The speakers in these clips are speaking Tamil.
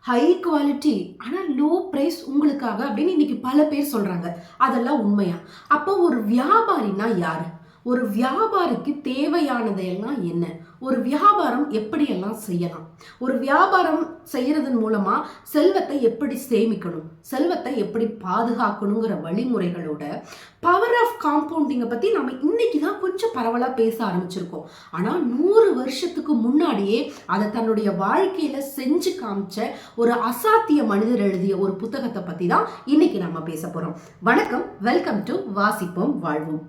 ஹை குவாலிட்டி ஆனால் லோ ப்ரைஸ் உங்களுக்காக அப்படின்னு இன்னைக்கு பல பேர் சொல்றாங்க. அதெல்லாம் உண்மையா? அப்போ ஒரு வியாபாரினா யாரு? ஒரு வியாபாரிக்கு தேவையானதையெல்லாம் என்ன? ஒரு வியாபாரம் எப்படியெல்லாம் செய்யலாம்? ஒரு வியாபாரம் செய்யறதன் மூலமா செல்வத்தை எப்படி சேமிக்கணும், செல்வத்தை எப்படி பாதுகாக்கணுங்கிற வழிமுறைகளோட பவர் ஆஃப் காம்பவுண்டிங்கை பத்தி நம்ம இன்னைக்கு தான் கொஞ்சம் பரவலா பேச ஆரம்பிச்சிருக்கோம். ஆனா 100 வருஷத்துக்கு முன்னாடியே அதை தன்னுடைய வாழ்க்கையில செஞ்சு காமிச்ச ஒரு அசாத்திய மனிதர் எழுதிய ஒரு புத்தகத்தை பத்தி தான் இன்னைக்கு நம்ம பேச போறோம். வணக்கம், வெல்கம் டு வாசிப்போம் வாழ்வோம்.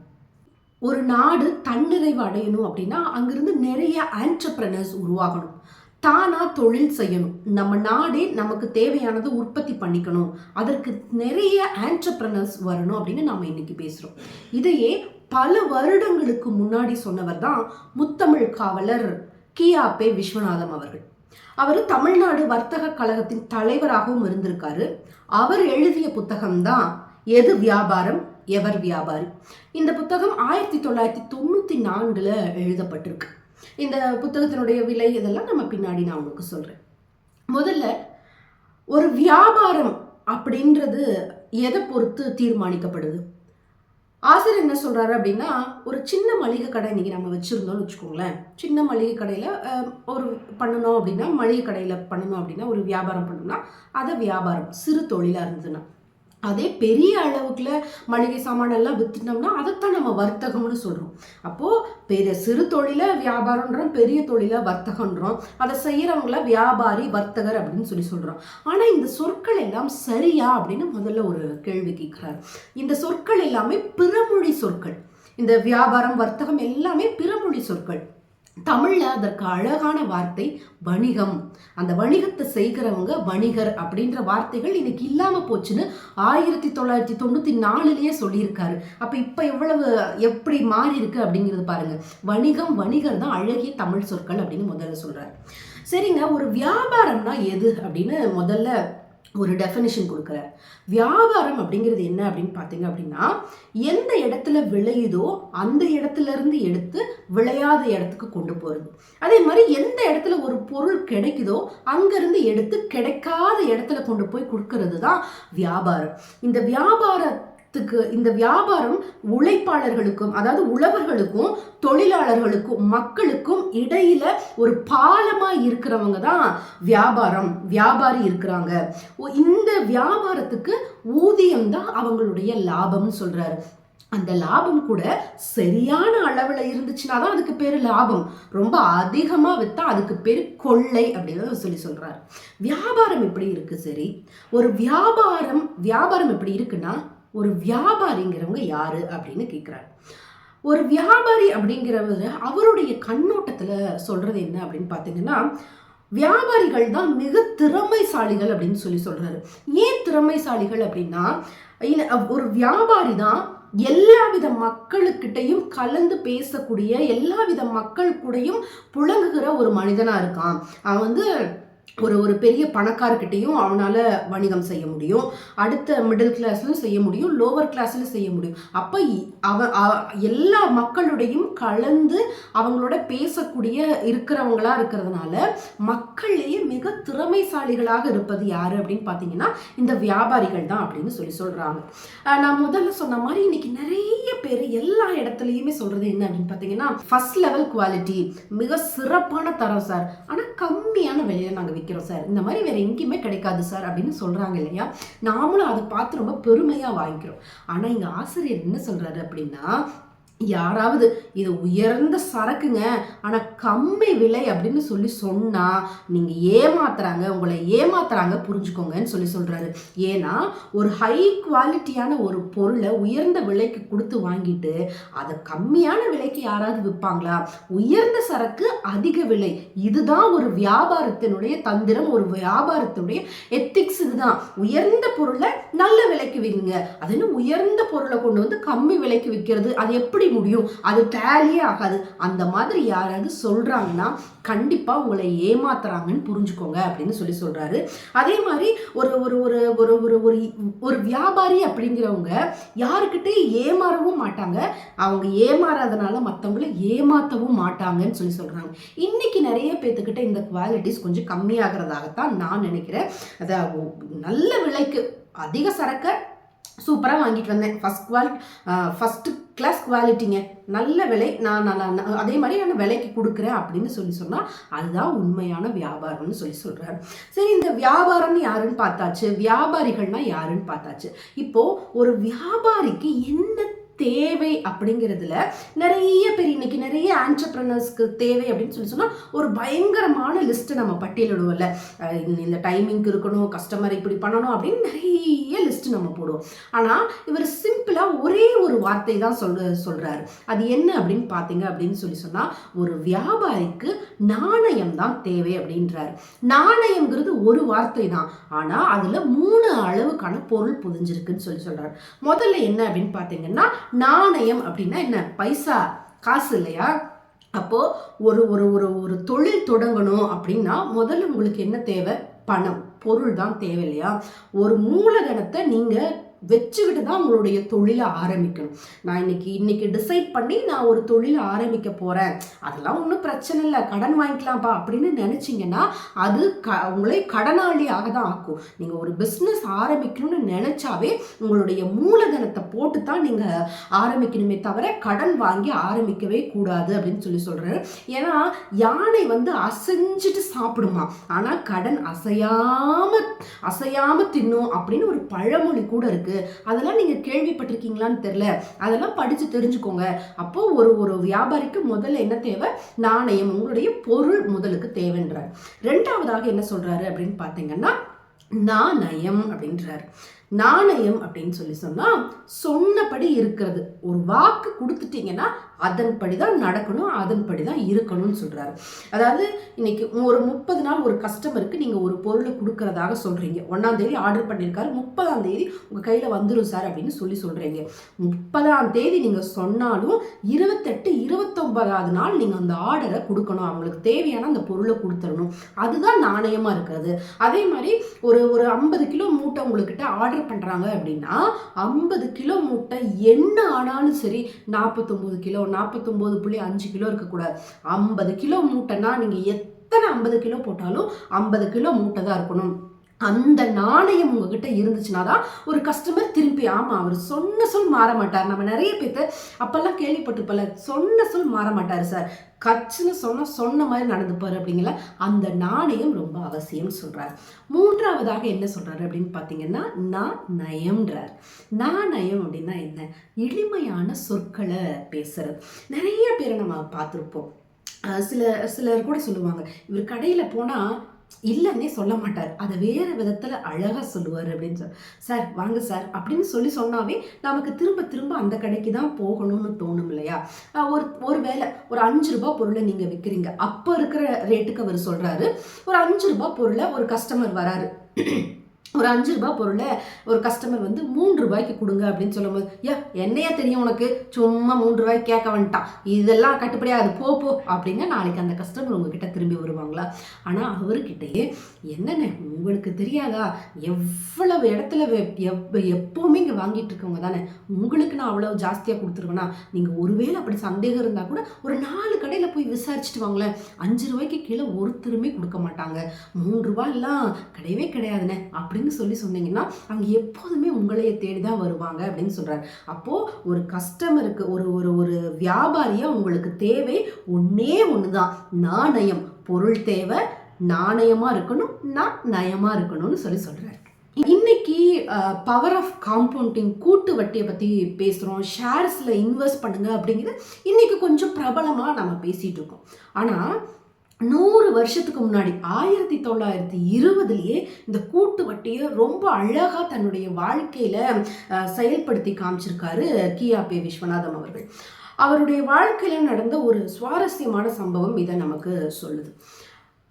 ஒரு நாடு தன்னிறைவு அடையணும் அப்படின்னா அங்கிருந்து நிறைய ஆண்டர்பிரனர்ஸ் உருவாகணும். தானா தொழில் செய்யணும். நம்ம நாடே நமக்கு தேவையானது உற்பத்தி பண்ணிக்கணும். அதற்கு நிறைய ஆண்டர்பிரனர்ஸ் வரணும் அப்படின்னு நம்ம இன்னைக்கு பேசுறோம். இதையே பல வருடங்களுக்கு முன்னாடி சொன்னவர் தான் முத்தமிழ் காவலர் கியாபே விஸ்வநாதம் அவர்கள். அவர் தமிழ்நாடு வர்த்தக கழகத்தின் தலைவராகவும் இருந்திருக்காரு. அவர் எழுதிய புத்தகம் தான் எது வியாபாரம் எவர் வியாபாரி. இந்த புத்தகம் 1994 எழுதப்பட்டிருக்கு. இந்த புத்தகத்தினுடைய விலை இதெல்லாம் நம்ம பின்னாடி நான் உங்களுக்கு சொல்றேன். முதல்ல ஒரு வியாபாரம் அப்படின்றது எதை பொறுத்து தீர்மானிக்கப்படுது? ஆசிரியர் என்ன சொல்றாரு அப்படின்னா, ஒரு சின்ன மளிகை கடை இன்னைக்கு நம்ம வச்சிருந்தோம்னு வச்சுக்கோங்களேன். சின்ன மளிகை கடையில ஒரு பண்ணணும் அப்படின்னா, மளிகை கடையில பண்ணணும் அப்படின்னா, ஒரு வியாபாரம் பண்ணணும்னா அதை வியாபாரம், சிறு தொழிலா இருந்ததுன்னா. அதே பெரிய அளவுக்குள்ள மளிகை சாமான் எல்லாம் வித்துட்டோம்னா அதைத்தான் நம்ம வர்த்தகம்னு சொல்றோம். அப்போ சிறு தொழில வியாபாரம்ன்றோம், பெரிய தொழில வர்த்தகம்ன்றோம். அதை செய்யறவங்கள வியாபாரி வர்த்தகர் அப்படின்னு சொல்றோம். ஆனா இந்த சொற்கள் எல்லாம் சரியா அப்படின்னு முதல்ல ஒரு கேள்வி கேட்கிறார். இந்த சொற்கள் எல்லாமே பிறமொழி சொற்கள். இந்த வியாபாரம் வர்த்தகம் எல்லாமே பிறமொழி சொற்கள். தமிழ்ல அதற்கு அழகான வார்த்தை வணிகம். அந்த வணிகத்தை செய்கிறவங்க வணிகர் அப்படின்ற வார்த்தைகள் இன்னைக்கு இல்லாம போச்சுன்னு 1994 சொல்லியிருக்காரு. அப்ப இப்ப எப்படி மாறி இருக்கு அப்படிங்கிறது பாருங்க. வணிகம், வணிகர் தான் அழகிய தமிழ் சொற்கள் அப்படின்னு முதல்ல சொல்றாரு. சரிங்க, ஒரு வியாபாரம்னா எது அப்படின்னு முதல்ல ஒரு டெஃபினிஷன் கொடுக்குறார். வியாபாரம் அப்படிங்கிறது என்ன அப்படின்னு பார்த்தீங்க அப்படின்னா, எந்த இடத்துல விளையுதோ அந்த இடத்துல இருந்து எடுத்து விளையாத இடத்துக்கு கொண்டு போகிறது. அதே மாதிரி எந்த இடத்துல ஒரு பொருள் கிடைக்குதோ அங்கிருந்து எடுத்து கிடைக்காத இடத்துல கொண்டு போய் கொடுக்கறது தான் வியாபாரம். இந்த வியாபாரம் உழைப்பாளர்களுக்கும், அதாவது உழவர்களுக்கும் தொழிலாளர்களுக்கும் மக்களுக்கும் இடையில ஒரு பாலமா இருக்கிறவங்க தான் வியாபாரி இருக்கிறாங்க. இந்த வியாபாரத்துக்கு ஊதியம் தான் அவங்களுடைய லாபம்னு சொல்றாரு. அந்த லாபம் கூட சரியான அளவுல இருந்துச்சுன்னா தான் அதுக்கு பேரு லாபம். ரொம்ப அதிகமா வித்தா அதுக்கு பேரு கொள்ளை அப்படின்னு சொல்றாரு. வியாபாரம் எப்படி இருக்கு? சரி, ஒரு வியாபாரம் எப்படி இருக்குன்னா, ஒரு வியாபாரிங்கிறவங்க யாரு அப்படின்னு கேட்கிறாரு. ஒரு வியாபாரி அப்படிங்கிறவர் அவருடைய கண்ணோட்டத்துல சொல்றது என்ன அப்படின்னு பாத்தீங்கன்னா, வியாபாரிகள் தான் மிக திறமைசாலிகள் அப்படின்னு சொல்றாரு. ஏன் திறமைசாலிகள் அப்படின்னா, ஒரு வியாபாரி தான் எல்லாவித மக்களுக்கிட்டையும் கலந்து பேசக்கூடிய, எல்லாவித மக்கள் கூடயும் புழங்குகிற ஒரு மனிதனா இருக்கான். அவன் ஒரு பெரிய பணக்காரர்கிட்டையும் அவனால வணிகம் செய்ய முடியும், அடுத்த மிடில் கிளாஸ்லையும் செய்ய முடியும், லோவர் கிளாஸ்ல செய்ய முடியும். அப்ப எல்லா மக்களுடையும் கலந்து அவங்களோட பேசக்கூடிய இருக்கிறவங்களா இருக்கிறதுனால மக்கள்லேயே மிக திறமைசாலிகளாக இருப்பது யாரு அப்படின்னு பாத்தீங்கன்னா இந்த வியாபாரிகள் தான் அப்படின்னு சொல்றாங்க. நான் முதல்ல சொன்ன மாதிரி இன்னைக்கு நிறைய பேர் எல்லா இடத்துலயுமே சொல்றது என்ன அப்படின்னு பாத்தீங்கன்னா, ஃபர்ஸ்ட் லெவல் குவாலிட்டி, மிக சிறப்பான தரம் சார், ஆனா கம்மியான விலையில நாங்க விற்கிறோம் சார், இந்த மாதிரி வேற எங்கேயுமே கிடைக்காது சார் அப்படின்னு சொல்றாங்க இல்லையா? நாமளும் அதை பார்த்து ரொம்ப பெருமையா வாங்கிக்கிறோம். ஆனா இங்க ஆசிரியர் என்ன சொல்றாரு அப்படின்னா, யாராவது இது உயர்ந்த சரக்குங்க ஆனா கம்மி விலை அப்படின்னு சொன்னா நீங்க உங்களை ஏமாத்துறாங்க புரிஞ்சுக்கோங்கன்னு சொல்றாரு. ஏன்னா ஒரு ஹை குவாலிட்டியான ஒரு பொருளை உயர்ந்த விலைக்கு கொடுத்து வாங்கிட்டு அதை கம்மியான விலைக்கு யாராவது விற்பாங்களா? உயர்ந்த சரக்கு அதிக விலை, இதுதான் ஒரு வியாபாரத்தினுடைய தந்திரம், ஒரு வியாபாரத்தினுடைய எத்திக்ஸ். இதுதான் உயர்ந்த பொருளை நல்ல விலைக்கு விற்குங்க, அது உயர்ந்த பொருளை கொண்டு வந்து கம்மி விலைக்கு விற்கிறது. அது எப்படி முடியும், அது டேலியே ஆகாது, அந்த மாதிரி யாராவது சொல்றாங்கன்னா கண்டிப்பா உங்களை ஏமாத்துறாங்கன்னு புரிஞ்சுக்கோங்க அப்படின்னு சொல்றாரு. அதே மாதிரி ஒரு ஒரு ஒரு ஒரு ஒரு ஒரு ஒரு வியாபாரி அப்படிங்கிறவங்க யாருக்கிட்டையும் ஏமாறவும் மாட்டாங்க, அவங்க ஏமாறாதனால மற்றவங்களை ஏமாத்தவும் மாட்டாங்கன்னு சொல்றாங்க. இன்னைக்கு நிறைய பேத்துக்கிட்ட இந்த குவாலிட்டிஸ் கொஞ்சம் கம்மியாகிறதாகத்தான் நான் நினைக்கிறேன். அதாவது நல்ல விலைக்கு அதிக சரக்கை சூப்பராக வாங்கிட்டு வந்தேன், ஃபஸ்ட்டு கிளாஸ் குவாலிட்டிங்க, நல்ல விலை, நான் அதே மாதிரி நான் விலைக்கு கொடுக்குறேன் அப்படின்னு சொன்னால் அதுதான் உண்மையான வியாபாரம்னு சொல்கிறாரு. சரி, இந்த வியாபாரம்னு யாருன்னு பார்த்தாச்சு, வியாபாரிகள்னா யாருன்னு பார்த்தாச்சு. இப்போது ஒரு வியாபாரிக்கு என்ன தேவை அப்படிங்கிறதுல நிறைய பேர் இன்னைக்கு நிறைய ஆண்டர்பிரனர்ஸ்க்கு தேவை அப்படின்னு சொன்னால் ஒரு பயங்கரமான லிஸ்ட்டை நம்ம பட்டியலிடுவோம்ல. இந்த டைமிங்க்கு இருக்கணும், கஸ்டமர் இப்படி பண்ணணும் அப்படின்னு நிறைய லிஸ்ட் நம்ம போடுவோம். ஆனால் இவர் சிம்பிளாக ஒரே ஒரு வார்த்தை தான் சொல்றாரு. அது என்ன அப்படின்னு பார்த்தீங்க அப்படின்னு சொன்னால் ஒரு வியாபாரிக்கு நாணயம் தான் தேவை அப்படின்றாரு. நாணயம்ங்கிறது ஒரு வார்த்தை தான், ஆனால் அதில் 3 அளவுக்கான பொருள் புதிஞ்சிருக்குன்னு சொல்றாரு. முதல்ல என்ன அப்படின்னு பார்த்தீங்கன்னா, நாணயம் அப்படின்னா என்ன, பைசா, காசு இல்லையா? அப்போ ஒரு ஒரு ஒரு ஒரு தொழில் தொடங்கணும் அப்படின்னா முதல்ல உங்களுக்கு என்ன தேவை, பணம், பொருள் தான் தேவை இல்லையா? ஒரு மூலதனத்தை நீங்க வச்சுக்கிட்டு தான் உங்களுடைய தொழிலை ஆரம்பிக்கணும். நான் இன்னைக்கு டிசைட் பண்ணி நான் ஒரு தொழிலை ஆரம்பிக்க போறேன், அதெல்லாம் ஒன்றும் பிரச்சனை இல்லை, கடன் வாங்கிக்கலாம்ப்பா அப்படின்னு நினைச்சிங்கன்னா அது உங்களை கடனாளியாக தான் ஆக்கும். நீங்க ஒரு பிஸ்னஸ் ஆரம்பிக்கணும்னு நினைச்சாவே உங்களுடைய மூலதனத்தை போட்டு தான் நீங்க ஆரம்பிக்கணுமே தவிர கடன் வாங்கி ஆரம்பிக்கவே கூடாது அப்படின்னு சொல்றாரு. ஏன்னா யானை அசைஞ்சிட்டு சாப்பிடுமா, ஆனா கடன் அசையாம தின்னும் அப்படின்னு ஒரு பழமொழி கூட இருக்கு. அதெல்லாம் நீங்க கேள்விப்பட்டிருக்கீங்களான்னு தெரியல, அதெல்லாம் படிச்சு தெரிஞ்சுக்கோங்க. அப்போ ஒரு வியாபாரிக்கு முதல்ல என்ன தேவை, நாணயம், உங்களுடைய பொருள் முதலுக்கு தேவைன்றார். ரெண்டாவதாக என்ன சொல்றாரு அப்படின்னு பாத்தீங்கன்னா, நாணயம் அப்படின்றாரு. நாணயம் அப்படின்னு சொன்னா சொன்னபடி இருக்கிறது. ஒரு வாக்கு கொடுத்துட்டீங்கன்னா அதன்படிதான் நடக்கணும், அதன்படிதான் இருக்கணும்னு சொல்றாரு. அதாவது இன்னைக்கு ஒரு 30 நாள் ஒரு கஸ்டமருக்கு நீங்க ஒரு பொருளை கொடுக்கறதாக சொல்றீங்க. 1ஆம் தேதி ஆர்டர் பண்ணியிருக்காரு, 30ஆம் தேதி உங்க கையில வந்துடும் சார் அப்படின்னு சொல்றீங்க. 30ஆம் தேதி நீங்க சொன்னாலும் 28, 29ஆவது நாள் நீங்க அந்த ஆர்டரை கொடுக்கணும், அவங்களுக்கு தேவையான அந்த பொருளை கொடுத்துடணும். அதுதான் நாணயமா இருக்கிறது. அதே மாதிரி ஒரு 50 கிலோ மூட்டை உங்ககிட்ட ஆர்டர் பண்றாங்க அப்படின்னா 50 கிலோ மூட்டை என்ன ஆனாலும் சரி 49 கிலோ 49.5 கிலோ இருக்கக்கூடாது. 50 கிலோ மூட்டைனா நீங்க எத்தனை 50 கிலோ போட்டாலும் 50 கிலோ மூட்டை தான் இருக்கணும். அந்த நாணயம் உங்ககிட்ட இருந்துச்சுன்னா தான் ஒரு கஸ்டமர் திருப்பி, ஆமா அவர் சொன்ன சொல் மாற மாட்டார். நம்ம நிறைய பேர்த்து அப்பெல்லாம் கேள்விப்பட்டிருப்பல, சொன்ன சொல் மாற மாட்டார் சார், கச்சுன்னு சொன்ன மாதிரி நடந்துப்பாரு அப்படிங்கிற அந்த நாணயம் ரொம்ப அவசியம் சொல்றாரு. மூன்றாவதாக என்ன சொல்றாரு அப்படின்னு பார்த்தீங்கன்னா, நாணயம்ன்றார். நாணயம் அப்படின்னா என்ன, எளிமையான சொற்களை பேசுறது. நிறைய பேரை நம்ம பார்த்துருப்போம். சிலர் கூட சொல்லுவாங்க, இவர் கடையில் போனால் இல்லைன்னே சொல்ல மாட்டார், அதை வேறு விதத்தில் அழகாக சொல்லுவார் அப்படின்னு சார் வாங்க சார் அப்படின்னு சொன்னாவே நமக்கு திரும்ப திரும்ப அந்த கடைக்கு தான் போகணும்னு தோணும் இல்லையா? ஒரு வேளை ஒரு 5 ரூபாய் பொருளை நீங்கள் விற்கிறீங்க, அப்போ இருக்கிற ரேட்டுக்கு அவர் சொல்கிறாரு. ஒரு 5 ரூபாய் பொருளை ஒரு கஸ்டமர் வராரு, ஒரு 5 ரூபாய் பொருளை ஒரு கஸ்டமர் 3 ரூபாய்க்கு கொடுங்க அப்படின்னு சொல்லும்போது, என்னையா தெரியும் உனக்கு, சும்மா 3 ரூபாய்க்கு கேட்க வந்துட்டான், இதெல்லாம் கட்டுப்படியாது, போ அப்படிங்க நாளைக்கு அந்த கஸ்டமர் உங்ககிட்ட திரும்பி வருவாங்களா? ஆனால் அவர்கிட்டயே என்னென்ன உங்களுக்கு தெரியாதா, எவ்வளவு இடத்துல எப்போவுமே இங்கே வாங்கிட்டு இருக்கவங்க தானே, உங்களுக்கு நான் அவ்வளோ ஜாஸ்தியாக கொடுத்துருவேன்னா, நீங்கள் ஒருவேளை அப்படி சந்தேகம் இருந்தால் கூட ஒரு 4 கடையில் போய் விசாரிச்சுட்டு வாங்களேன், 5 ரூபாய்க்கு கீழே ஒருத்தருமே கொடுக்க மாட்டாங்க, 3 ரூபாயெல்லாம் கிடையவே கிடையாதுண்ணே அப்படின்னு சொன்னீங்கன்னா அங்க எப்போதுமே உங்களையே தேடிதான் வருவாங்க அப்படின்னு சொல்றாரு. அப்போ ஒரு கஸ்டமருக்கு ஒரு வியாபாரியா உங்களுக்கு தேவை ஒன்னே ஒண்ணுதான், நாணயம். பொருள் தேவை, நாணயமா இருக்கணும், நயமா இருக்கணும்னு சொல்றாரு. இன்னைக்கு பவர் ஆஃப் காம்பவுண்டிங், கூட்டு வட்டியை பத்தி பேசுறோம், ஷேர்ஸ்ல இன்வெஸ்ட் பண்ணுங்க அப்படிங்கிறது இன்னைக்கு கொஞ்சம் பிரபலமா நம்ம பேசிட்டு இருக்கோம். ஆனா 100 வருஷத்துக்கு முன்னாடி 1920லேயே இந்த கூட்டு வட்டியை ரொம்ப அழகா தன்னுடைய வாழ்க்கையில செயல்படுத்தி காமிச்சிருக்காரு கியாபே விஸ்வநாதம் அவர்கள். அவருடைய வாழ்க்கையில நடந்த ஒரு சுவாரஸ்யமான சம்பவம் இதை நமக்கு சொல்லுது.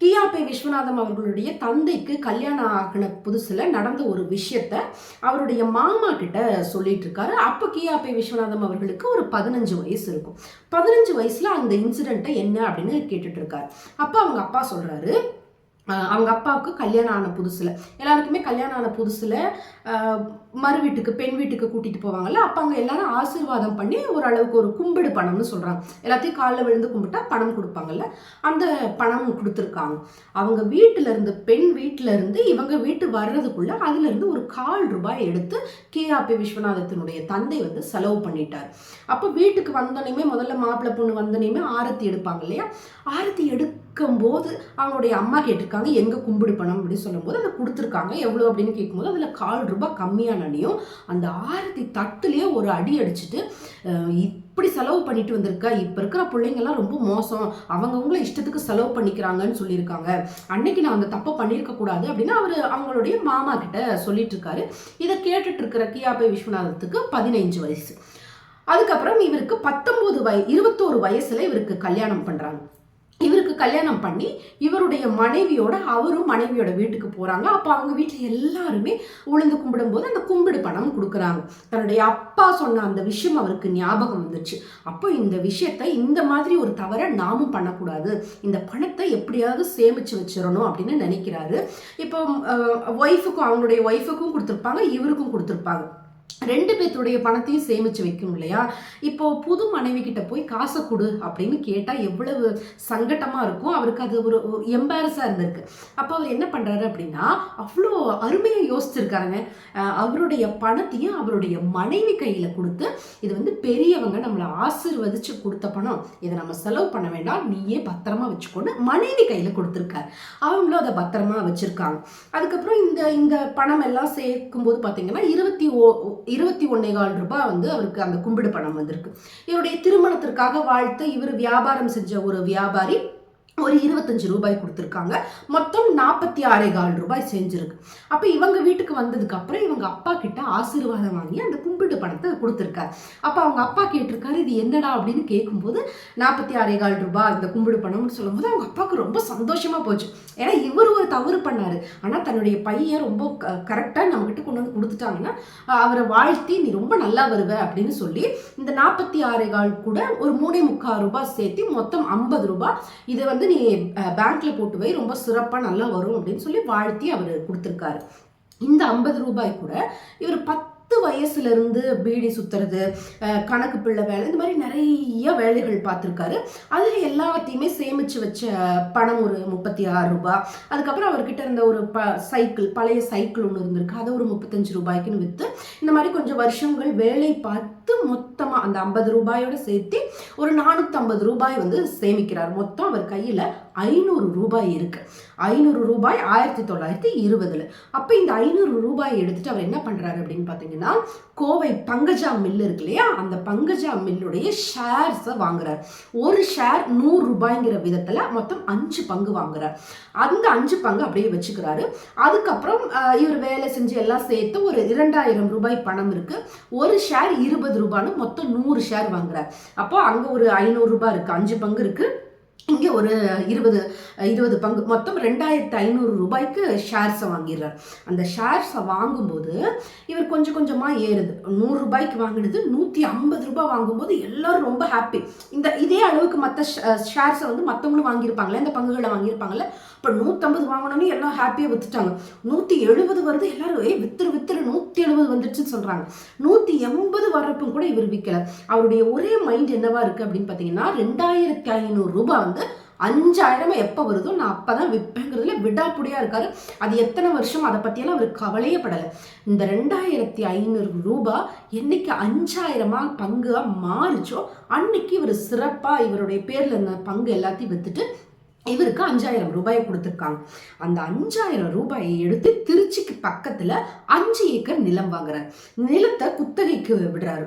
கியாபே விஸ்வநாதம் அவர்களுடைய தந்தைக்கு கல்யாணம் ஆகின புதுசுல நடந்த ஒரு விஷயத்த அவருடைய மாமா கிட்ட சொல்லிட்டு இருக்காரு. அப்போ கியாபே விஸ்வநாதம் அவர்களுக்கு ஒரு 15 வயசு இருக்கும். 15 வயசுல அந்த இன்சிடென்ட்டை என்ன அப்படின்னு கேட்டுட்டு இருக்காரு. அப்போ அவங்க அப்பா சொல்றாரு, அவங்க அப்பாவுக்கு கல்யாணம் ஆன புதுசுல எல்லாருக்குமே கல்யாணம் ஆன புதுசுல மறு வீட்டுக்கு பெண் வீட்டுக்கு கூட்டிட்டு போவாங்கல்ல. அப்ப அவங்க எல்லாரும் ஆசீர்வாதம் பண்ணி ஓரளவுக்கு ஒரு கும்பிடு பணம்னு சொல்றாங்க, எல்லாத்தையும் காலில் விழுந்து கும்பிட்டா பணம் கொடுப்பாங்கல்ல, அந்த பணம் கொடுத்துருக்காங்க. அவங்க வீட்டுல இருந்து பெண் வீட்டுல இருந்து இவங்க வீட்டு வர்றதுக்குள்ள அதுல இருந்து ஒரு ₹1,400 எடுத்து கியாபே விஸ்வநாதத்தினுடைய தந்தை வந்து செலவு பண்ணிட்டார். அப்போ வீட்டுக்கு வந்தோடனே முதல்ல மாப்பிள்ளை பொண்ணு வந்தோடனே ஆரத்தி எடுப்பாங்க இல்லையா, ஆரத்தி போது அவங்களுடைய அம்மா கேட்டிருக்காங்க எங்க கும்பிடு பணம் அப்படின்னு சொல்லும் போது அதை கொடுத்துருக்காங்க. எவ்வளவு அப்படின்னு கேட்கும்போது அதுல ₹1,400 கம்மியானனையும் அந்த ஆரத்தி தட்டுலயே ஒரு அடி அடிச்சுட்டு, இப்படி செலவு பண்ணிட்டு வந்திருக்க, இப்ப இருக்கிற பிள்ளைங்க எல்லாம் ரொம்ப மோசம், அவங்கவுங்கள இஷ்டத்துக்கு செலவு பண்ணிக்கிறாங்கன்னு சொல்லியிருக்காங்க, அன்னைக்கு நான் அந்த தப்பை பண்ணியிருக்க கூடாது அப்படின்னு அவரு அவங்களுடைய மாமா கிட்ட சொல்லிட்டு இருக்காரு. இதை கேட்டுட்டு இருக்கிற கியாபே விஸ்வநாதத்துக்கு 15 வயசு. அதுக்கப்புறம் இவருக்கு 21 வயசுல இவருக்கு கல்யாணம் பண்றாங்க. இவருக்கு கல்யாணம் பண்ணி இவருடைய மனைவியோட அவரும் மனைவியோட வீட்டுக்கு போறாங்க. அப்ப அவங்க வீட்டுல எல்லாருமே உளுந்து கும்பிடும் போது அந்த கும்பிடு பணம் கொடுக்குறாங்க. தன்னுடைய அப்பா சொன்ன அந்த விஷயம் அவருக்கு ஞாபகம் வந்துச்சு. அப்போ இந்த விஷயத்த இந்த மாதிரி ஒரு தவறை நாமும் பண்ணக்கூடாது, இந்த பணத்தை எப்படியாவது சேமிச்சு வச்சிடணும் அப்படின்னு நினைக்கிறாரு. இப்போ ஒய்ஃபுக்கும் அவங்களுடைய ஒய்ஃபுக்கும் கொடுத்துருப்பாங்க, இவருக்கும் கொடுத்துருப்பாங்க. 2 பேர்த்துடைய பணத்தையும் சேமிச்சு வைக்கணும் இல்லையா. இப்போ புது மனைவி கிட்ட போய் காசை கொடு அப்படின்னு கேட்டா எவ்வளவு சங்கட்டமா இருக்கும். அவருக்கு அது ஒரு எம்பாரஸா இருந்திருக்கு. அப்போ அவர் என்ன பண்றாரு அப்படின்னா, அவ்வளோ அருமையா யோசிச்சிருக்காருங்க. அவருடைய பணத்தையும் அவருடைய மனைவி கையில கொடுத்து, இது வந்து பெரியவங்க நம்மளை ஆசீர்வதிச்சு கொடுத்த பணம், இதை நம்ம செலவு பண்ண வேண்டாம், நீயே பத்திரமா வச்சுக்கொண்டு மனைவி கையில கொடுத்துருக்காரு. அவங்களும் அதை பத்திரமா வச்சிருக்காங்க. அதுக்கப்புறம் இந்த பணம் எல்லாம் சேர்க்கும் போது பாத்தீங்கன்னா 21,400 வந்து அவருக்கு அந்த கும்பிடு பணம் வந்திருக்கு. இவருடைய திருமணத்திற்காக வாழ்த்து இவர் வியாபாரம் செஞ்ச ஒரு வியாபாரி ஒரு ₹25 கொடுத்துருக்காங்க. மொத்தம் ₹46,400 செஞ்சிருக்கு. அப்ப இவங்க வீட்டுக்கு வந்ததுக்கு அப்புறம் இவங்க அப்பா கிட்ட ஆசீர்வாதம் வாங்கி அந்த கும்பிடு பணத்தை கொடுத்துருக்காரு. அப்ப அவங்க அப்பா கேட்டிருக்காரு, இது என்னடா அப்படின்னு கேட்கும்போது ₹46,400 இந்த கும்பிடு பணம்னு சொல்லும் போது அவங்க அப்பாவுக்கு ரொம்ப சந்தோஷமா போச்சு. ஏன்னா இவர் ஒரு தவறு பண்ணாரு, ஆனா தன்னுடைய பையன் ரொம்ப கரெக்டா நம்ம கிட்ட கொண்டு வந்து கொடுத்துட்டாங்கன்னா அவரை வாழ்த்தி நீ ரொம்ப நல்லா வருவ அப்படின்னு சொல்லி இந்த 46,400 கூட ஒரு ₹3,45 சேர்த்து மொத்தம் ₹50. இதை வந்து நீ பேங்க்ல போட்டு வை, ரொம்ப சிறப்பா நல்லா வரும் அப்படின்னு சொல்லி வாழ்த்தி அவர் கொடுத்திருக்காரு. இந்த ₹50 கூட இவர் 10 வயசுல இருந்து பீடி சுத்துறது, கணக்கு பிள்ளை வேலை, இந்த மாதிரி நிறைய வேலைகள் பார்த்துருக்காரு. அதுல எல்லாத்தையுமே சேமிச்சு வச்ச பணம் ஒரு ₹36. அதுக்கப்புறம் அவர்கிட்ட இருந்த ஒரு பழைய சைக்கிள் ஒன்று இருந்திருக்கு, அதை ஒரு ₹35 வித்து இந்த மாதிரி கொஞ்சம் வருஷங்கள் வேலை பார்த்து மொத்தமா அந்த ₹50 சேர்த்து ஒரு ₹450 வந்து சேமிக்கிறார். மொத்தம் அவர் கையில ₹500 இருக்கு. ₹500 1920. அப்ப இந்த ₹500 எடுத்துட்டு அவர் என்ன பண்றாரு அப்படின்னு பாத்தீங்கன்னா, கோவை பங்கஜா மில் இருக்கு இல்லையா, அந்த பங்கஜா மில்லுடைய ஷேர்ஸை வாங்குறார். ஒரு ஷேர் ₹100 விதத்துல மொத்தம் 5 பங்கு வாங்குறார். அந்த 5 பங்கு அப்படியே வச்சுக்கிறாரு. அதுக்கப்புறம் இவர் வேலை செஞ்சு எல்லாம் சேர்த்து ஒரு ₹2,000 பணம் இருக்கு. ஒரு ஷேர் ₹20 மொத்தம் 100 ஷேர் வாங்குறார். அப்போ அங்க ஒரு ₹500 இருக்கு, 5 பங்கு இருக்கு, இங்க ஒரு 20 பங்கு, மொத்தம் ₹2,500 ஷேர்ஸை வாங்கிடுறார். அந்த ஷேர்ஸை வாங்கும்போது இவர் கொஞ்சம் கொஞ்சமா ஏறுது. ₹100 வாங்கினது ₹150 வாங்கும்போது எல்லாரும் ரொம்ப ஹாப்பி. இதே அளவுக்கு மற்ற ஷேர்ஸை வந்து மற்றவங்களும் வாங்கியிருப்பாங்களே, இந்த பங்குகளை வாங்கியிருப்பாங்கல்ல. இப்போ 150 வாங்கினோன்னே எல்லாம் ஹாப்பியாக வித்துட்டாங்க. 170 வருது, எல்லாரும் வித்துரு 170 வந்துடுச்சுன்னு சொல்றாங்க. 180 வர்றப்ப கூட இவர் விற்கல. அவருடைய ஒரே மைண்ட் என்னவா இருக்கு அப்படின்னு பார்த்தீங்கன்னா, ₹2,500 வந்து 5,000 எப்போ வருதோ நான் அப்பதான் விற்பேங்கிறதுல விடாப்புடியா இருக்காரு. அது எத்தனை வருஷம் அதை பற்றியெல்லாம் அவர் கவலையே படலை. இந்த ₹2,500 என்னைக்கு 5,000 பங்கா மாறிச்சோ அன்னைக்கு இவர் சிறப்பாக இவருடைய பேர்ல இருந்த பங்கு எல்லாத்தையும் வித்துட்டு இவருக்கு ₹5,000 கொடுத்துருக்காங்க. அந்த ₹5,000 எடுத்து திருச்சிக்கு பக்கத்துல 5 ஏக்கர் நிலம் வாங்குறாரு. நிலத்தை குத்தகைக்கு விடுறாரு.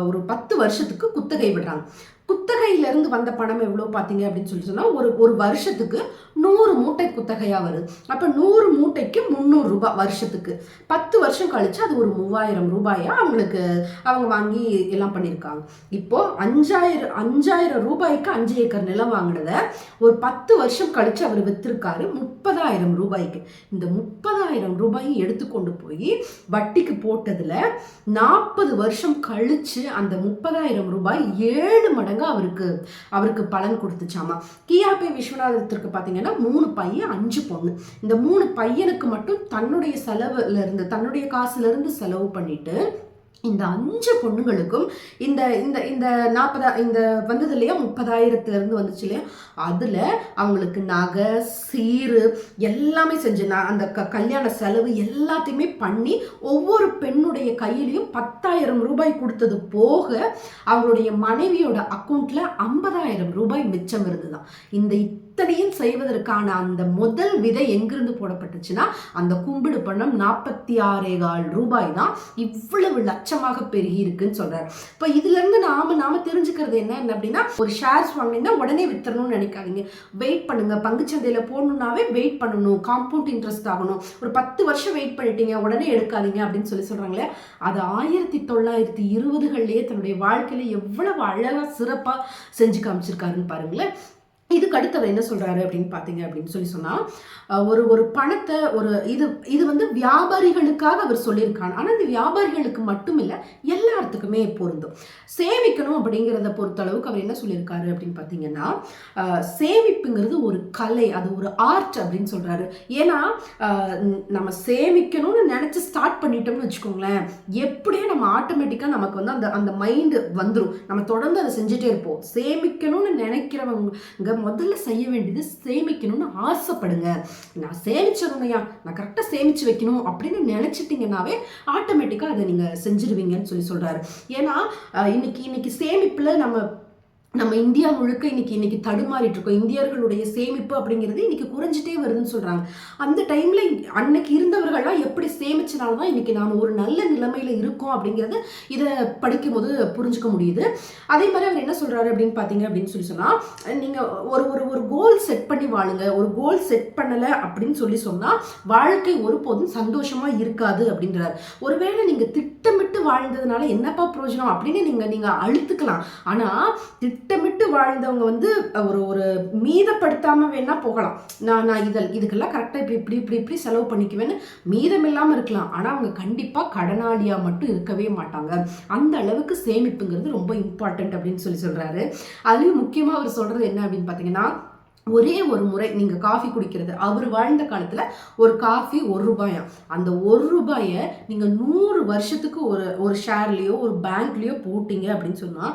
ஒரு 10 வருஷத்துக்கு குத்தகை விடுறாங்க. குத்தகையிலிருந்து வந்த பணம் எவ்வளோ பார்த்தீங்க அப்படின்னு சொல்லி சொன்னால் ஒரு ஒரு வருஷத்துக்கு 100 மூட்டை குத்தகையாக வருது. அப்போ 100 மூட்டைக்கு 300 ரூபாய் வருஷத்துக்கு. 10 வருஷம் கழிச்சு அது ஒரு 3000 ரூபாயா அவங்களுக்கு அவங்க வாங்கி எல்லாம் பண்ணியிருக்காங்க. இப்போ 5000 ரூபாய்க்கு 5 ஏக்கர் நிலம் வாங்கினத ஒரு 10 வருஷம் கழிச்சு அவர் வித்திருக்காரு 30,000 ரூபாய்க்கு. இந்த 30,000 ரூபாயை எடுத்துக்கொண்டு போய் வட்டிக்கு போட்டதுல 40 வருஷம் கழிச்சு அந்த 30,000 ரூபாய் 7 மடங்கு அவருக்கு பலன் கொடுத்துச்சாமா. கியாபே விஸ்வநாதத்திற்கு பார்த்தீங்கன்னா 3 பையன் 5 பொண்ணு. இந்த 3 பையனுக்கு மட்டும் தன்னுடைய செலவுல இருந்து தன்னுடைய காசுல இருந்து செலவு பண்ணிட்டு இந்த 5 பொண்ணுங்களுக்கும் இந்த இந்த இந்த 40 இந்த வந்தது இல்லையா 30,000 இருந்து வந்துச்சு இல்லையா, அதுல அவங்களுக்கு நகை சீரு எல்லாமே செஞ்சு அந்த கல்யாண செலவு எல்லாத்தையுமே பண்ணி ஒவ்வொரு பெண்ணுடைய கையிலையும் 10,000 ரூபாய் கொடுத்தது போக அவங்களுடைய மனைவியோட அக்கௌண்ட்ல 50,000 ரூபாய் மிச்சம் இருந்துதான். இந்த இத்தனையும் செய்வதற்கான அந்த முதல் விதை எங்கிருந்து போடப்பட்டுச்சுன்னா அந்த கும்பிடு பணம் 46,4 ரூபாய் தான் இவ்வளவு லட்சமாக பெருகி இருக்குன்னு சொல்றாரு. இப்போ இதுல இருந்து நாம தெரிஞ்சுக்கிறது என்ன அப்படின்னா, ஒரு ஷேர்ஸ் வாங்கினீங்கன்னா உடனே வித்தரணும்னு நினைக்காதீங்க. வெயிட் பண்ணுங்க. பங்குச்சந்தையில போடணும்னாவே வெயிட் பண்ணணும். காம்பவுண்ட் இன்ட்ரெஸ்ட் ஆகணும். ஒரு 10 வருஷம் வெயிட் பண்ணிட்டீங்க உடனே எடுக்காதீங்க அப்படின்னு சொல்றாங்களே, அது 1920களிலேயே தன்னுடைய வாழ்க்கையில எவ்வளவு அழகா சிறப்பா செஞ்சு காமிச்சிருக்காருன்னு பாருங்களேன். இதுக்கு அடுத்தவர் என்ன சொல்றாரு அப்படின்னு பாத்தீங்க அப்படின்னு சொன்னா, ஒரு பணத்தை இது வந்து வியாபாரிகளுக்காக அவர் சொல்லியிருக்காங்க. ஆனா இந்த வியாபாரிகளுக்கு மட்டும் இல்ல, எல்லாத்துக்குமே பொருந்தும். சேமிக்கணும் அப்படிங்கிறத பொறுத்த அளவுக்கு அவர் என்ன சொல்லியிருக்காரு அப்படின்னு பாத்தீங்கன்னா, சேமிப்புங்கிறது ஒரு கலை, அது ஒரு ஆர்ட் அப்படின்னு சொல்றாரு. ஏன்னா நம்ம சேமிக்கணும்னு நினைச்சு ஸ்டார்ட் பண்ணிட்டோம்னு வச்சுக்கோங்களேன், எப்படியே நம்ம ஆட்டோமேட்டிக்கா நமக்கு வந்து அந்த அந்த மைண்ட் வந்துடும். நம்ம தொடர்ந்து அதை செஞ்சுட்டே இருப்போம். சேமிக்கணும்னு நினைக்கிறவங்க முதல்ல செய்ய வேண்டியது சேமிக்கணும்னு ஆசைப்படுங்க. நான் சேமிச்சிடணும்யா, நான் கரெக்டாக சேமிச்சு வைக்கணும் அப்படின்னு நினைச்சிட்டீங்கன்னாவே ஆட்டோமேட்டிக்கா அதை நீங்க செஞ்சிருவீங்கன்னு சொல்றாரு. ஏன்னா இன்னைக்கு சேமிப்புல நம்ம இந்தியா முழுக்க இன்னைக்கு தடுமாறிட்டு இருக்கோம். இந்தியர்களுடைய சேமிப்பு அப்படிங்கிறது இன்னைக்கு குறைஞ்சிட்டே வருதுன்னு சொல்றாங்க. அந்த டைம்ல அன்னைக்கு இருந்தவர்கள்லாம் எப்படி சேமிச்சனால்தான் இன்னைக்கு நாம ஒரு நல்ல நிலைமையில இருக்கோம் அப்படிங்கிறது இதை படிக்கும் போது புரிஞ்சுக்க முடியுது. அதே மாதிரி அவர் என்ன சொல்றாரு அப்படின்னு பாத்தீங்க அப்படின்னு சொன்னா, நீங்க ஒரு கோல் செட் பண்ணி வாழுங்க. ஒரு கோல் செட் பண்ணல அப்படின்னு சொன்னா வாழ்க்கை ஒருபோதும் சந்தோஷமா இருக்காது அப்படின்றாரு. ஒருவேளை நீங்க திட்டமிட்டு வாழ்ந்ததுனால என்னப்பா பிரயோஜனம் அப்படின்னு நீங்க அழுத்துக்கலாம். ஆனா திட்டமிட்டு வாழ்ந்தவங்க வந்து ஒரு மீதப்படுத்தாம வேணா போகலாம். நான் இதுக்கெல்லாம் கரெக்டா இப்படி செலவு பண்ணிக்குவேன்னு மீதம் இல்லாம இருக்கலாம். ஆனா அவங்க கண்டிப்பா கடனாளியா மட்டும் இருக்கவே மாட்டாங்க. அந்த அளவுக்கு சேமிப்புங்கிறது ரொம்ப இம்பார்ட்டன்ட் அப்படின்னு சொல்றாரு. அதுலயும் முக்கியமா அவர் சொல்றது என்ன அப்படின்னு பாத்தீங்கன்னா, ஒரே ஒரு முறை நீங்க காஃபி குடிக்கிறது, அவர் வாழ்ந்த காலத்துல ஒரு காஃபி 1 ரூபாயா. அந்த 1 ரூபாயை நீங்க 100 வருஷத்துக்கு ஒரு ஷேர்லயோ ஒரு பேங்க்லயோ போட்டீங்க அப்படின்னு சொன்னா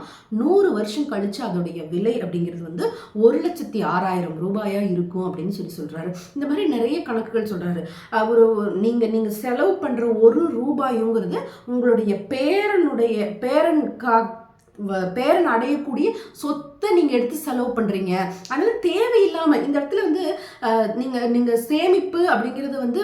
100 வருஷம் கழிச்சு அதோடைய விலை அப்படிங்கிறது வந்து 1,06,000 ரூபாயா இருக்கும் அப்படின்னு சொல்றாரு. இந்த மாதிரி நிறைய கணக்குகள் சொல்றாரு. நீங்க செலவு பண்ற 1 ரூபாயுங்கிறது உங்களுடைய பேரன் அடையக்கூடிய சொத்தை நீங்க எடுத்து செலவு பண்றீங்க. அதனால தேவையில்லாம இந்த இடத்துல வந்து நீங்க சேமிப்பு அப்படிங்கிறது வந்து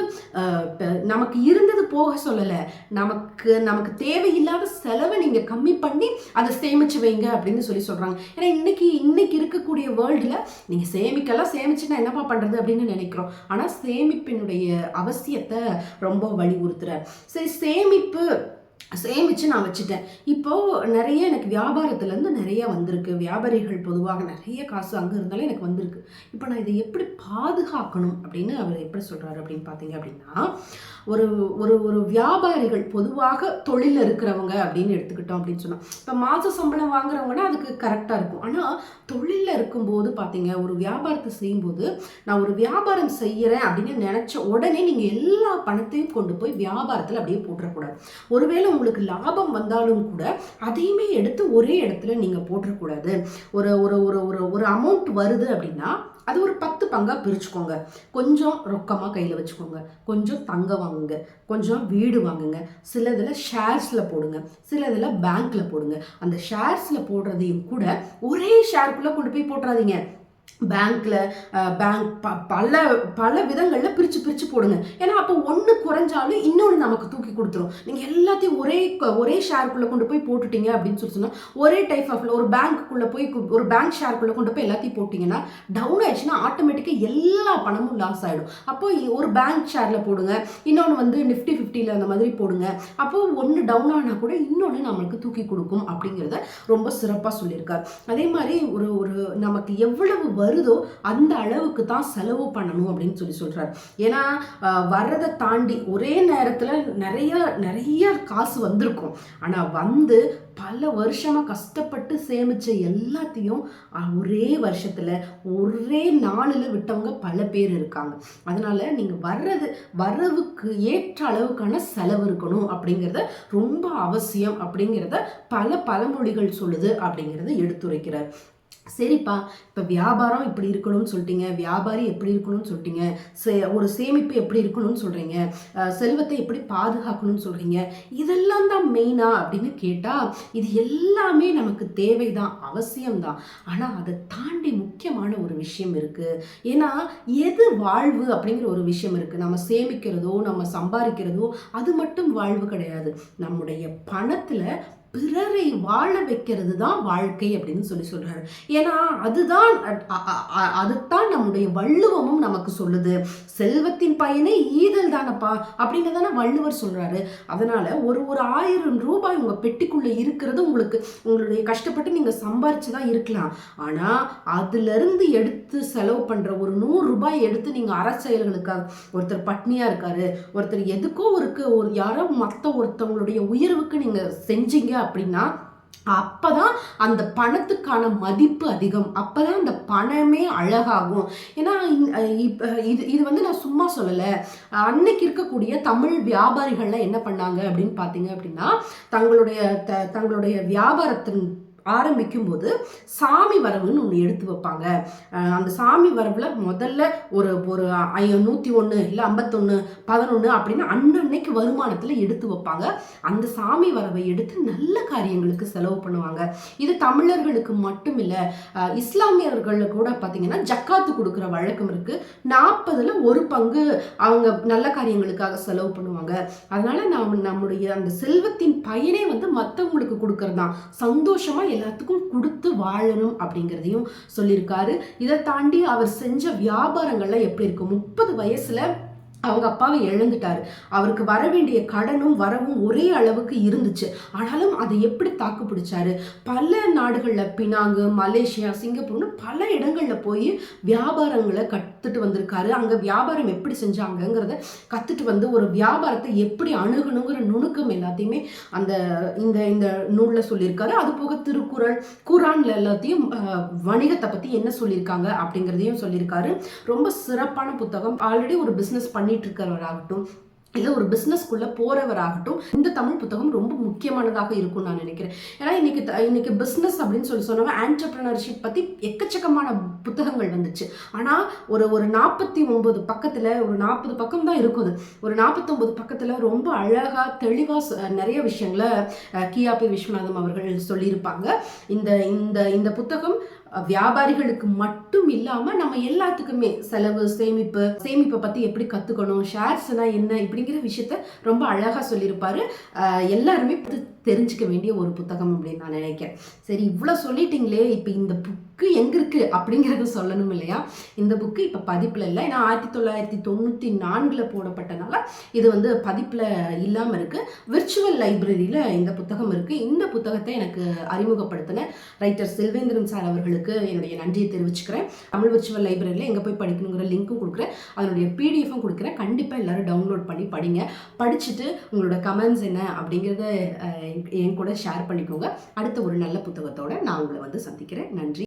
நமக்கு இருந்தது போக சொல்லல, நமக்கு தேவையில்லாத செலவை நீங்க கம்மி பண்ணி அதை சேமிச்சு வைங்க அப்படின்னு சொல்றாங்க. ஏன்னா இன்னைக்கு இருக்கக்கூடிய வேர்ல்டுல நீங்க சேமிச்சுன்னா என்னப்பா பண்றது அப்படின்னு நினைக்கிறோம். ஆனா சேமிப்பினுடைய அவசியத்தை ரொம்ப வலியுறுத்துறார். சரி, சேமிச்சு நான் வச்சுட்டேன். இப்போ நிறைய எனக்கு வியாபாரத்துலேருந்து நிறைய வந்திருக்கு. வியாபாரிகள் பொதுவாக நிறைய காசு அங்கே இருந்தாலும் எனக்கு வந்திருக்கு. இப்போ நான் இதை எப்படி பாதுகாக்கணும் அப்படின்னு அவர் எப்படி சொல்றாரு அப்படின்னு பார்த்தீங்க அப்படின்னா, ஒரு வியாபாரிகள் பொதுவாக தொழில் இருக்கிறவங்க அப்படின்னு எடுத்துக்கிட்டோம் அப்படின்னு சொன்னா, இப்போ மாச சம்பளம் வாங்குறவங்கன்னா அதுக்கு கரெக்டாக இருக்கும். ஆனால் தொழிலில் இருக்கும்போது பார்த்தீங்க, ஒரு வியாபாரத்தை செய்யும்போது நான் ஒரு வியாபாரம் செய்யறேன் அப்படின்னு நினைச்ச உடனே நீங்க எல்லா பணத்தையும் கொண்டு போய் வியாபாரத்தில் அப்படியே போட்டுறக்கூடாது. ஒருவேளை உங்களுக்கு லாபம் வந்தாலும் கூட அதையுமே எடுத்து ஒரே இடத்துல நீங்க போட்டுறக்கூடாது. ஒரு அமௌண்ட் வருது அப்படின்னா அது ஒரு 10 பங்கா பிரிச்சுக்கோங்க. கொஞ்சம் ரொக்கமா கையில வச்சுக்கோங்க, கொஞ்சம் தங்கம் வாங்குங்க, கொஞ்சம் வீடு வாங்குங்க, சிலதுல ஷேர்ஸ்ல போடுங்க, சிலதுல பேங்க்ல போடுங்க. அந்த ஷேர்ஸ்ல போடுறதையும் கூட ஒரே ஷேருக்குள்ள கொண்டு போய் போட்டுறாதீங்க. பேங்க்ல பேங்க் பல பல விதங்களில் பிரித்து பிரித்து போடுங்க. ஏன்னா அப்போ ஒன்று குறைஞ்சாலும் இன்னொன்று நமக்கு தூக்கி கொடுத்துரும். நீங்கள் எல்லாத்தையும் ஒரே ஷேருக்குள்ளே கொண்டு போய் போட்டுட்டீங்க அப்படின்னு சொன்னால், ஒரே டைப் ஆஃப் ஒரு பேங்க்குள்ளே போய் ஒரு பேங்க் ஷேருக்குள்ளே கொண்டு போய் எல்லாத்தையும் போட்டிங்கன்னா டவுன் ஆயிடுச்சுன்னா ஆட்டோமேட்டிக்காக எல்லா பணமும் லாஸ் ஆகிடும். அப்போ ஒரு பேங்க் ஷேரில் போடுங்க, இன்னொன்று வந்து நிஃப்டி 50ல் அந்த மாதிரி போடுங்க. அப்போது ஒன்று டவுன் ஆனால் கூட இன்னொன்று நம்மளுக்கு தூக்கி கொடுக்கும் அப்படிங்கிறத ரொம்ப சிறப்பாக சொல்லியிருக்கார். அதே மாதிரி ஒரு ஒரு நமக்கு எவ்வளவு வருதோ அந்த அளவுக்கு தான் செலவு பண்ணணும் அப்படின்னு சொல்றாரு. ஏன்னா வர்றதை தாண்டி ஒரே நேரத்தில் நிறைய நிறைய காசு வந்திருக்கும். ஆனால் வந்து பல வருஷமா கஷ்டப்பட்டு சேமிச்ச எல்லாத்தையும் ஒரே வருஷத்துல ஒரே நாளில் விட்டவங்க பல பேர் இருக்காங்க. அதனால நீங்க வரவுக்கு ஏற்ற அளவுக்கான செலவு இருக்கணும் அப்படிங்கிறத ரொம்ப அவசியம் அப்படிங்கிறத பல பழமொழிகள் சொல்லுது அப்படிங்கிறத எடுத்துரைக்கிறார். சரிப்பா, இப்போ வியாபாரம் இப்படி இருக்கணும்னு சொல்லிட்டீங்க, வியாபாரி எப்படி இருக்கணும்னு சொல்லிட்டீங்க, ஒரு சேமிப்பு எப்படி இருக்கணும்னு சொல்கிறீங்க, செல்வத்தை எப்படி பாதுகாக்கணும்னு சொல்கிறீங்க, இதெல்லாம் தான் மெயினா அப்படின்னு கேட்டால் இது எல்லாமே நமக்கு தேவைதான், அவசியம்தான். ஆனால் அதை தாண்டி முக்கியமான ஒரு விஷயம் இருக்குது. ஏன்னா எது வாழ்வு அப்படிங்கிற ஒரு விஷயம் இருக்குது. நம்ம சேமிக்கிறதோ நம்ம சம்பாதிக்கிறதோ அது மட்டும் வாழ்வு கிடையாது. நம்முடைய பணத்தில் பிறரை வாழ வைக்கிறது தான் வாழ்க்கை அப்படின்னு சொல்றாரு. ஏன்னா அதுதான் நம்முடைய வள்ளுவமும் நமக்கு சொல்லுது. செல்வத்தின் பயனே ஈதல் தானப்பா அப்படின்னு தானே வள்ளுவர் சொல்றாரு. அதனால ஒரு 1000 ரூபாய் உங்க பெட்டிக்குள்ள இருக்கிறது உங்களுடைய கஷ்டப்பட்டு நீங்க சம்பாரிச்சுதான் இருக்கலாம். ஆனா அதுல இருந்து எடுத்து செலவு பண்ற ஒரு 100 ரூபாய் எடுத்து நீங்க அரசியல்களுக்காக, ஒருத்தர் பட்னியா இருக்காரு, ஒருத்தர் எதுக்கோ ஒரு யாரோ ஒருத்தவங்களுடைய உயர்வுக்கு நீங்க செஞ்சீங்க அப்படின்னா அப்பதான் அந்த பணத்துக்கான மதிப்பு அதிகம். அப்பதான் அந்த பணமே அழகாகும். ஏன்னா இது வந்து நான் சும்மா சொல்லலை. அன்னைக்கு இருக்கக்கூடிய தமிழ் வியாபாரிகள்லாம் என்ன பண்ணாங்க அப்படின்னு பார்த்தீங்க அப்படின்னா, தங்களுடைய வியாபாரத்தின் ஆரம்பிக்கும் போது சாமி வரவுன்னு ஒன்று எடுத்து வைப்பாங்க. அந்த சாமி வரவுல முதல்ல ஒரு 101 இல்லை 51 11 அப்படின்னு அன்னன்னைக்கு வருமானத்தில் எடுத்து வைப்பாங்க. அந்த சாமி வரவை எடுத்து நல்ல காரியங்களுக்கு செலவு பண்ணுவாங்க. இது தமிழர்களுக்கு மட்டும் இல்லை, இஸ்லாமியர்கள் கூட பார்த்தீங்கன்னா ஜக்காத்து கொடுக்குற வழக்கம் இருக்கு. 40ல் ஒரு பங்கு அவங்க நல்ல காரியங்களுக்காக செலவு பண்ணுவாங்க. அதனால நம்முடைய அந்த செல்வத்தின் பயனே வந்து மற்றவங்களுக்கு கொடுக்கறது தான். சந்தோஷமா எல்லாத்துக்கும் கொடுத்து வாழணும் அப்படிங்கிறதையும் சொல்லியிருக்காரு. இதை தாண்டி அவர் செஞ்ச வியாபாரங்கள்ல எப்படி இருக்கு, 30 வயசுல அவங்க அப்பாவை இழந்துட்டாரு. அவருக்கு வர வேண்டிய கடனும் வரவும் ஒரே அளவுக்கு இருந்துச்சு. ஆனாலும் அதை எப்படி தாக்கு பிடிச்சாரு. பல நாடுகளில் பினாங்கு, மலேசியா, சிங்கப்பூர்னு பல இடங்களில் போய் வியாபாரங்களை கற்றுட்டு வந்திருக்காரு. அங்கே வியாபாரம் எப்படி செஞ்சாங்கங்கிறத கற்றுட்டு வந்து ஒரு வியாபாரத்தை எப்படி அணுகணுங்கிற நுணுக்கம் எல்லாத்தையுமே இந்த நூலில் சொல்லியிருக்காரு. அது போக திருக்குறள், குரான்ல எல்லாத்தையும் வணிகத்தை பற்றி என்ன சொல்லியிருக்காங்க அப்படிங்கிறதையும் சொல்லியிருக்காரு. ரொம்ப சிறப்பான புத்தகம். ஆல்ரெடி ஒரு பிஸ்னஸ் பண்ணிட்டு இருக்கிறவராகட்டும், இல்லை ஒரு பிஸ்னஸ்க்குள்ளே போகிறவராகட்டும், இந்த தமிழ் புத்தகம் ரொம்ப முக்கியமானதாக இருக்கும்னு நான் நினைக்கிறேன். ஏன்னா இன்னைக்கு பிஸ்னஸ் அப்படின்னு சொன்னவங்க ஆண்டர்பிரினர்ஷிப் பற்றி எக்கச்சக்கமான புத்தகங்கள் வந்துச்சு. ஆனால் ஒரு 49 பக்கத்தில் ஒரு 40 பக்கம் தான் இருக்குது. ஒரு 49 பக்கத்தில் ரொம்ப அழகாக தெளிவாக நிறைய விஷயங்களை கியாபி விஸ்வநாதம் அவர்கள் சொல்லியிருப்பாங்க. இந்த புத்தகம் வியாபாரிகளுக்கு மட்டும் இல்லாம நம்ம எல்லாத்துக்குமே செலவு, சேமிப்பை பத்தி எப்படி கத்துக்கணும், ஷேர்ஸ்னா என்ன இப்படிங்கிற விஷயத்த ரொம்ப அழகா சொல்லியிருப்பாரு. எல்லாருமே தெரிஞ்சுக்க வேண்டிய ஒரு புத்தகம் அப்படின்னு நான் நினைக்கிறேன். சரி, இவ்வளோ சொல்லிட்டீங்களே, இப்போ இந்த புக்கு எங்கே இருக்குது அப்படிங்கிறத சொல்லணும் இல்லையா? இந்த புக்கு இப்போ பதிப்பில் இல்லை. ஏன்னா 1994 போடப்பட்டனால இது வந்து பதிப்பில் இல்லாமல் இருக்குது. விர்ச்சுவல் லைப்ரரியில் இந்த புத்தகம் இருக்குது. இந்த புத்தகத்தை எனக்கு அறிமுகப்படுத்தின ரைட்டர் செல்வேந்திரன் சார் அவர்களுக்கு என்னுடைய நன்றியை தெரிவிச்சுக்கிறேன். தமிழ் விர்ச்சுவல் லைப்ரரியில் எங்கே போய் படிக்கணுங்கிற லிங்க்கும் கொடுக்குறேன், அதனுடைய பிடிஎஃப்பும் கொடுக்குறேன். கண்டிப்பாக எல்லோரும் டவுன்லோட் பண்ணி படிங்க. படிச்சுட்டு உங்களோட கமெண்ட்ஸ் என்ன அப்படிங்கிறத என் கூட ஷேர் பண்ணிக்கோங்க. அடுத்த ஒரு நல்ல புத்தகத்தோட நான் உங்களை வந்து சந்திக்கிறேன். நன்றி.